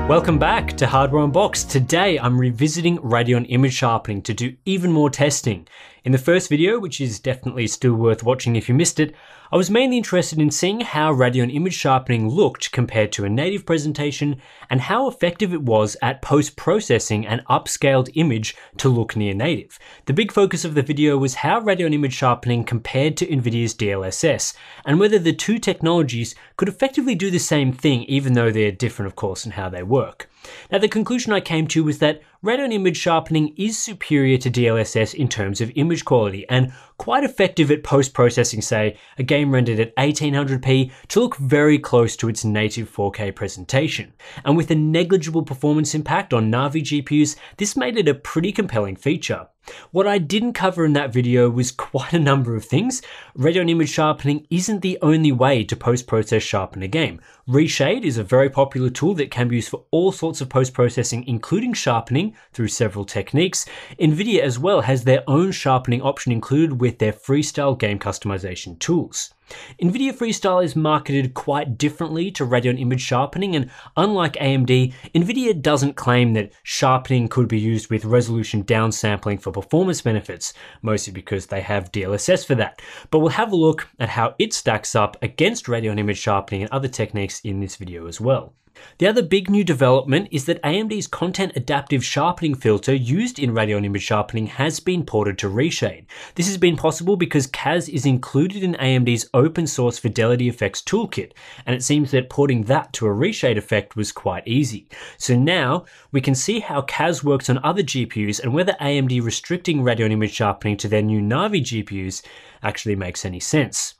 Welcome back to Hardware Unboxed. Today I'm revisiting Radeon image sharpening to do even more testing. In the first video, which is definitely still worth watching if you missed it, I was mainly interested in seeing how Radeon image sharpening looked compared to a native presentation and how effective it was at post-processing an upscaled image to look near native. The big focus of the video was how Radeon image sharpening compared to Nvidia's DLSS and whether the two technologies could effectively do the same thing even though they're different of course in how they work. Now the conclusion I came to was that Radeon image sharpening is superior to DLSS in terms of image quality and quite effective at post-processing, say, a game rendered at 1800p to look very close to its native 4K presentation. And with a negligible performance impact on Navi GPUs, this made it a pretty compelling feature. What I didn't cover in that video was quite a number of things. Radeon image sharpening isn't the only way to post-process sharpen a game. Reshade is a very popular tool that can be used for all sorts of post-processing, including sharpening through several techniques. Nvidia as well has their own sharpening option included with their FREESTYLE game customization tools. Nvidia FREESTYLE is marketed quite differently to Radeon image sharpening, and unlike AMD, Nvidia doesn't claim that sharpening could be used with resolution downsampling for performance benefits, mostly because they have DLSS for that. But we'll have a look at how it stacks up against Radeon image sharpening and other techniques in this video as well. The other big new development is that AMD's content adaptive sharpening filter used in Radeon image sharpening has been ported to Reshade. This has been possible because CAS is included in AMD's open source fidelity effects toolkit, and it seems that porting that to a Reshade effect was quite easy. So now we can see how CAS works on other GPUs and whether AMD restricting Radeon image sharpening to their new Navi GPUs actually makes any sense.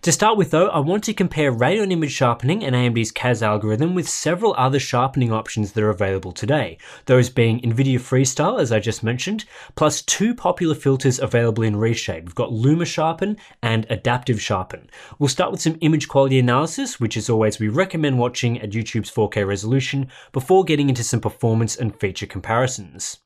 To start with though, I want to compare Radeon image sharpening and AMD's CAS algorithm with several other sharpening options that are available today, those being Nvidia FREESTYLE, as I just mentioned, plus two popular filters available in Reshade. We've got LumaSharpen and ADAPTIVESHARPEN. We'll start with some image quality analysis, which as always we recommend watching at YouTube's 4K resolution, before getting into some performance and feature comparisons.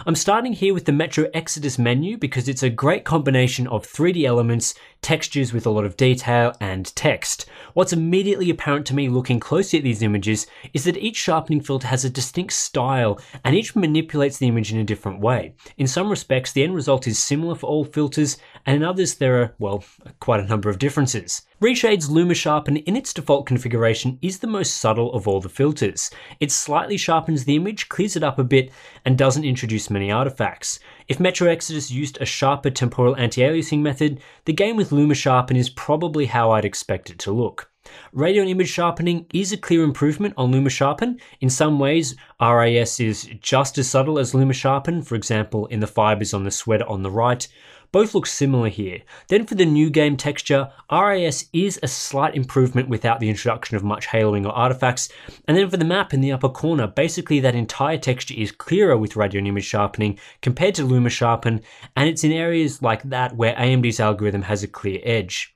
I'm starting here with the Metro Exodus menu because it's a great combination of 3D elements, textures with a lot of detail, and text. What's immediately apparent to me looking closely at these images is that each sharpening filter has a distinct style and each manipulates the image in a different way. In some respects, the end result is similar for all filters, and in others there are, well, quite a number of differences. Reshade's LumaSharpen in its default configuration is the most subtle of all the filters. It slightly sharpens the image, clears it up a bit, and doesn't introduce many artifacts. If Metro Exodus used a sharper temporal anti-aliasing method, the game with LumaSharpen is probably how I'd expect it to look. Radeon image sharpening is a clear improvement on LumaSharpen. In some ways, RAS is just as subtle as LumaSharpen, for example in the fibers on the sweater on the right. Both look similar here. Then for the new game texture, RAS is a slight improvement without the introduction of much haloing or artifacts. And then for the map in the upper corner, basically that entire texture is clearer with Radeon image sharpening compared to LumaSharpen, and it's in areas like that where AMD's algorithm has a clear edge.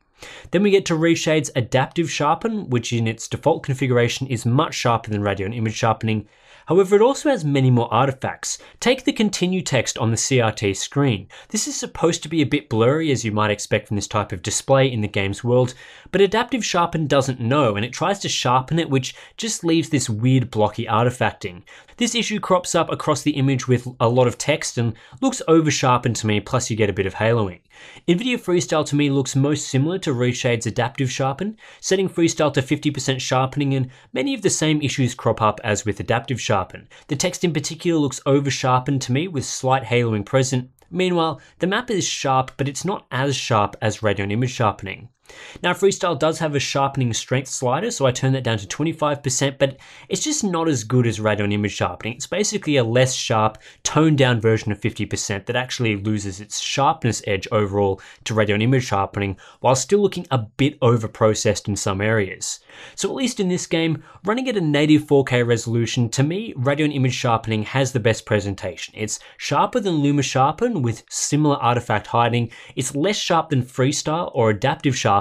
Then we get to Reshade's ADAPTIVESHARPEN, which in its default configuration is much sharper than Radeon image sharpening. However, it also has many more artifacts. Take the continue text on the CRT screen. This is supposed to be a bit blurry, as you might expect from this type of display in the game's world, but ADAPTIVESHARPEN doesn't know, and it tries to sharpen it, which just leaves this weird blocky artifacting. This issue crops up across the image with a lot of text and looks over sharpened to me, plus you get a bit of haloing. Nvidia FREESTYLE to me looks most similar to Reshade's ADAPTIVESHARPEN, setting FREESTYLE to 50% sharpening, and many of the same issues crop up as with ADAPTIVESHARPEN. The text in particular looks over sharpened to me with slight haloing present. Meanwhile, the map is sharp, but it's not as sharp as Radeon image sharpening. Now FREESTYLE does have a sharpening strength slider, so I turned that down to 25%, but it's just not as good as Radeon image sharpening. It's basically a less sharp, toned down version of 50% that actually loses its sharpness edge overall to Radeon image sharpening, while still looking a bit over processed in some areas. So at least in this game, running at a native 4K resolution, to me, Radeon image sharpening has the best presentation. It's sharper than LumaSharpen with similar artifact hiding, it's less sharp than FREESTYLE or ADAPTIVESHARPen,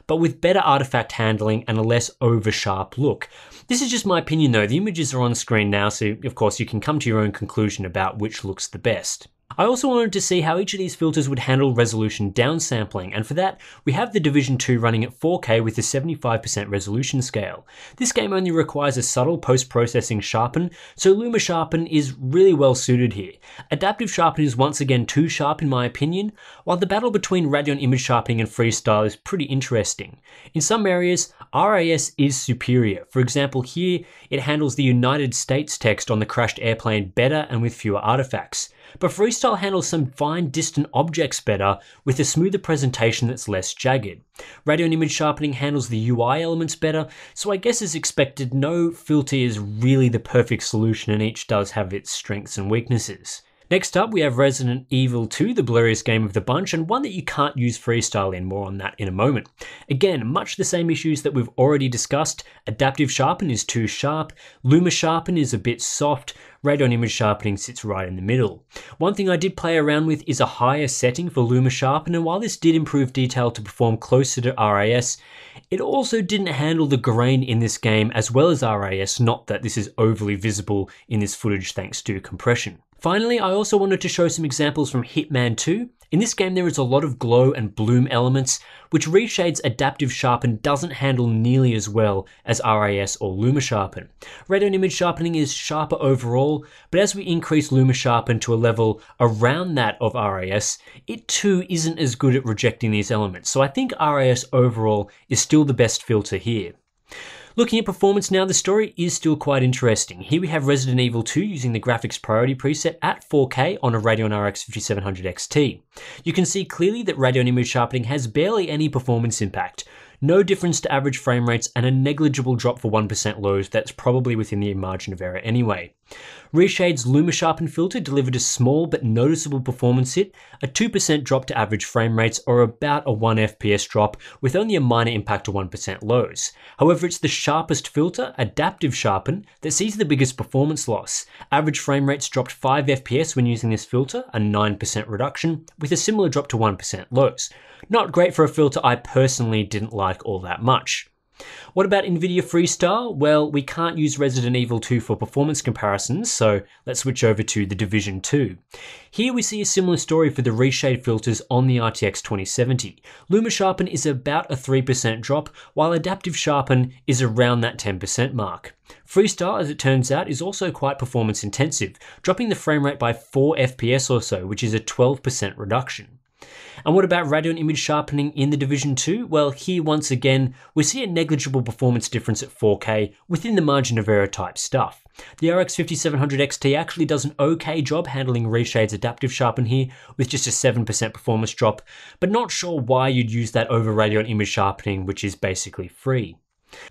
but with better artifact handling and a less over sharp look. This is just my opinion though. The images are on screen now, so of course you can come to your own conclusion about which looks the best. I also wanted to see how each of these filters would handle resolution downsampling, and for that, we have the Division 2 running at 4K with a 75% resolution scale. This game only requires a subtle post-processing sharpen, so Luma Sharpen is really well suited here. Adaptive Sharpen is once again too sharp in my opinion, while the battle between Radeon Image Sharpening and FREESTYLE is pretty interesting. In some areas, RAS is superior. For example, here, it handles the United States text on the crashed airplane better and with fewer artifacts. But FREESTYLE handles some fine distant objects better with a smoother presentation that's less jagged. Radeon Image Sharpening handles the UI elements better, so I guess as expected, no filter is really the perfect solution and each does have its strengths and weaknesses. Next up, we have Resident Evil 2, the blurriest game of the bunch, and one that you can't use FREESTYLE in, more on that in a moment. Again, much the same issues that we've already discussed. Adaptive Sharpen is too sharp, Luma Sharpen is a bit soft, Radeon Image Sharpening sits right in the middle. One thing I did play around with is a higher setting for Luma Sharpen, and while this did improve detail to perform closer to RAS, it also didn't handle the grain in this game as well as RAS, not that this is overly visible in this footage thanks to compression. Finally, I also wanted to show some examples from Hitman 2. In this game there is a lot of glow and bloom elements, which Reshade's Adaptive Sharpen doesn't handle nearly as well as RAS or Luma Sharpen. Radeon Image Sharpening is sharper overall, but as we increase Luma Sharpen to a level around that of RAS, it too isn't as good at rejecting these elements, so I think RAS overall is still the best filter here. Looking at performance now, the story is still quite interesting. Here we have Resident Evil 2 using the graphics priority preset at 4K on a Radeon RX 5700 XT. You can see clearly that Radeon Image Sharpening has barely any performance impact. No difference to average frame rates and a negligible drop for 1% lows that's probably within the margin of error anyway. Reshade's Luma Sharpen filter delivered a small but noticeable performance hit, a 2% drop to average frame rates or about a 1 FPS drop with only a minor impact to 1% lows. However, it's the sharpest filter, Adaptive Sharpen, that sees the biggest performance loss. Average frame rates dropped 5 FPS when using this filter, a 9% reduction, with a similar drop to 1% lows. Not great for a filter I personally didn't like all that much. What about Nvidia FREESTYLE? Well, we can't use Resident Evil 2 for performance comparisons, so let's switch over to the Division 2. Here we see a similar story for the Reshade filters on the RTX 2070. Luma Sharpen is about a 3% drop, while Adaptive Sharpen is around that 10% mark. FREESTYLE, as it turns out, is also quite performance intensive, dropping the frame rate by 4 FPS or so, which is a 12% reduction. And what about Radeon Image Sharpening in the Division 2? Well, here once again, we see a negligible performance difference at 4K within the margin of error type stuff. The RX 5700 XT actually does an okay job handling Reshade's Adaptive Sharpen here with just a 7% performance drop, but not sure why you'd use that over Radeon Image Sharpening, which is basically free.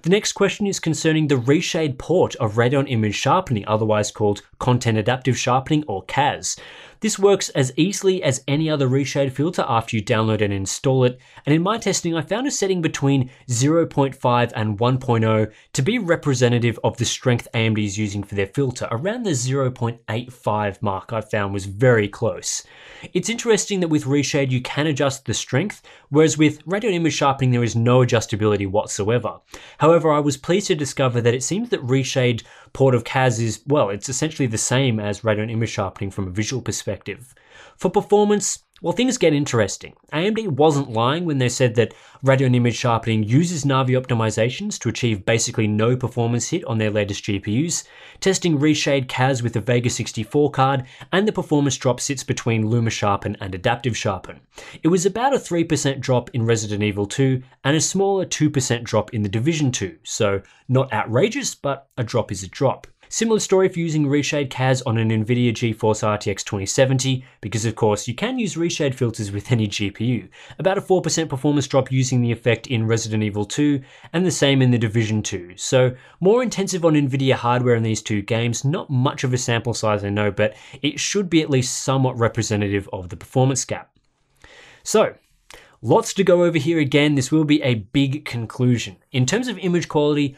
The next question is concerning the Reshade port of Radeon Image Sharpening, otherwise called Content Adaptive Sharpening or CAS. This works as easily as any other Reshade filter after you download and install it, and in my testing I found a setting between 0.5 and 1.0 to be representative of the strength AMD is using for their filter. Around the 0.85 mark I found was very close. It's interesting that with Reshade you can adjust the strength, whereas with Radeon Image Sharpening there is no adjustability whatsoever. However, I was pleased to discover that it seems that Reshade port of CAS is, well, it's essentially the same as Radeon Image Sharpening from a visual perspective. For performance, well, things get interesting. AMD wasn't lying when they said that Radeon Image Sharpening uses Navi optimizations to achieve basically no performance hit on their latest GPUs. Testing Reshade CAS with a Vega 64 card, and the performance drop sits between Luma Sharpen and Adaptive Sharpen. It was about a 3% drop in Resident Evil 2 and a smaller 2% drop in the Division 2, so not outrageous, but a drop is a drop. Similar story for using Reshade CAS on an Nvidia GeForce RTX 2070, because of course you can use Reshade filters with any GPU. About a 4% performance drop using the effect in Resident Evil 2, and the same in the Division 2. So more intensive on Nvidia hardware in these two games, not much of a sample size I know, but it should be at least somewhat representative of the performance gap. So, lots to go over here again. This will be a big conclusion. In terms of image quality,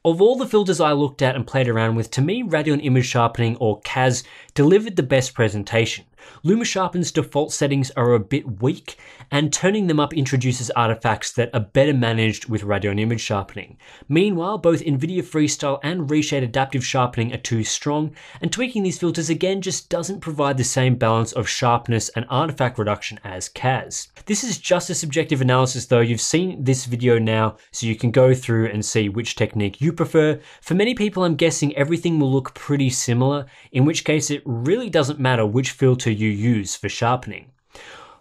of all the filters I looked at and played around with, to me, Radeon Image Sharpening or CAS delivered the best presentation. LumaSharpen's default settings are a bit weak, and turning them up introduces artifacts that are better managed with Radeon image sharpening. Meanwhile, both Nvidia FREESTYLE and Reshade adaptive sharpening are too strong, and tweaking these filters again just doesn't provide the same balance of sharpness and artifact reduction as CAS. This is just a subjective analysis though. You've seen this video now, so you can go through and see which technique you prefer. For many people, I'm guessing everything will look pretty similar, in which case it really doesn't matter which filter you use for sharpening.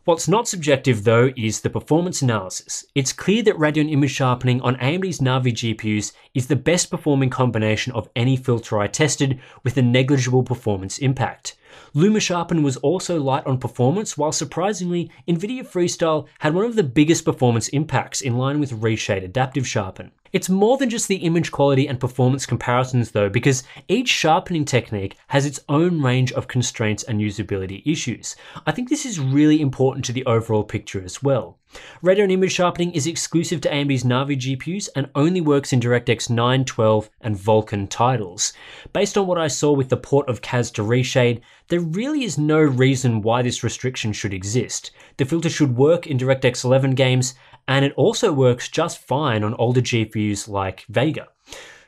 What's not subjective though is the performance analysis. It's clear that Radeon image sharpening on AMD's Navi GPUs is the best performing combination of any filter I tested, with a negligible performance impact. LumaSharpen was also light on performance, while surprisingly, Nvidia FREESTYLE had one of the biggest performance impacts, in line with Reshade adaptive sharpen. It's more than just the image quality and performance comparisons though, because each sharpening technique has its own range of constraints and usability issues. I think this is really important to the overall picture as well. Radeon image sharpening is exclusive to AMD's Navi GPUs and only works in DirectX 9, 12, and Vulkan titles. Based on what I saw with the port of CAS to Reshade, there really is no reason why this restriction should exist. The filter should work in DirectX 11 games, and it also works just fine on older GPUs like Vega.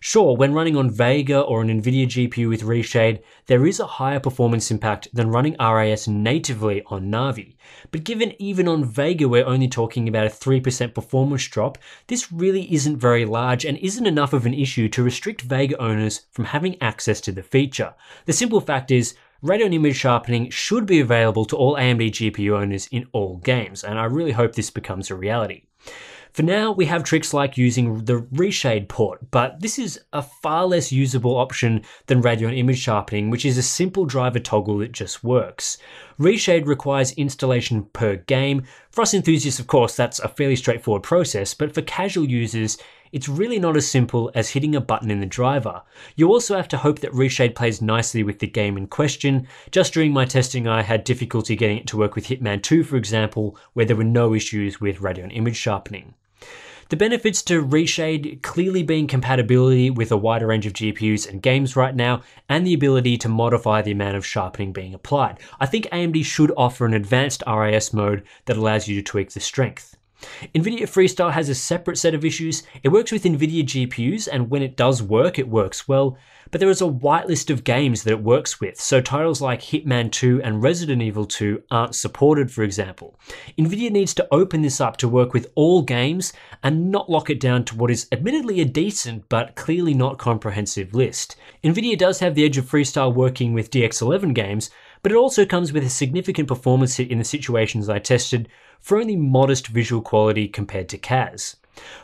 Sure, when running on Vega or an Nvidia GPU with Reshade, there is a higher performance impact than running RAS natively on Navi. But given even on Vega we're only talking about a 3% performance drop, this really isn't very large and isn't enough of an issue to restrict Vega owners from having access to the feature. The simple fact is, Radeon image sharpening should be available to all AMD GPU owners in all games, and I really hope this becomes a reality. For now, we have tricks like using the Reshade port, but this is a far less usable option than Radeon image sharpening, which is a simple driver toggle that just works. Reshade requires installation per game. For us enthusiasts, of course, that's a fairly straightforward process, but for casual users, it's really not as simple as hitting a button in the driver. You also have to hope that Reshade plays nicely with the game in question. Just during my testing, I had difficulty getting it to work with Hitman 2, for example, where there were no issues with Radeon image sharpening. The benefits to Reshade clearly being compatibility with a wider range of GPUs and games right now, and the ability to modify the amount of sharpening being applied. I think AMD should offer an advanced RAS mode that allows you to tweak the strength. Nvidia FREESTYLE has a separate set of issues. It works with Nvidia GPUs, and when it does work, it works well, but there is a whitelist of games that it works with, so titles like Hitman 2 and Resident Evil 2 aren't supported, for example. Nvidia needs to open this up to work with all games and not lock it down to what is admittedly a decent but clearly not comprehensive list. Nvidia does have the edge of FREESTYLE working with DX11 games, but it also comes with a significant performance hit in the situations I tested for only modest visual quality compared to CAS.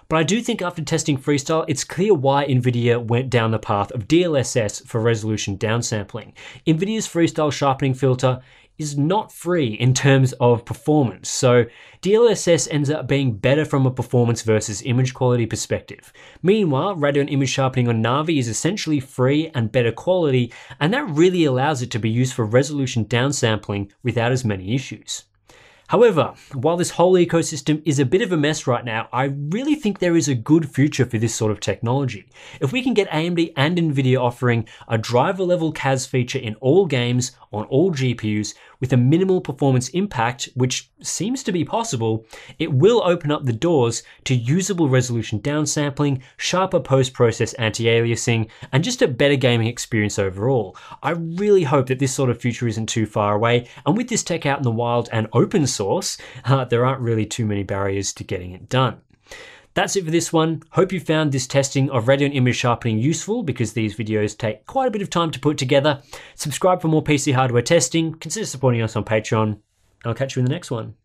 But I do think after testing FREESTYLE, it's clear why Nvidia went down the path of DLSS for resolution downsampling. Nvidia's FREESTYLE sharpening filter is not free in terms of performance, so DLSS ends up being better from a performance versus image quality perspective. Meanwhile, Radeon image sharpening on Navi is essentially free and better quality, and that really allows it to be used for resolution downsampling without as many issues. However, while this whole ecosystem is a bit of a mess right now, I really think there is a good future for this sort of technology. If we can get AMD and Nvidia offering a driver level CAS feature in all games on all GPUs with a minimal performance impact, which seems to be possible, it will open up the doors to usable resolution downsampling, sharper post-process anti-aliasing, and just a better gaming experience overall. I really hope that this sort of future isn't too far away, and with this tech out in the wild and open source, there aren't really too many barriers to getting it done. That's it for this one. Hope you found this testing of Radeon image sharpening useful, because these videos take quite a bit of time to put together. Subscribe for more PC hardware testing. Consider supporting us on Patreon. I'll catch you in the next one.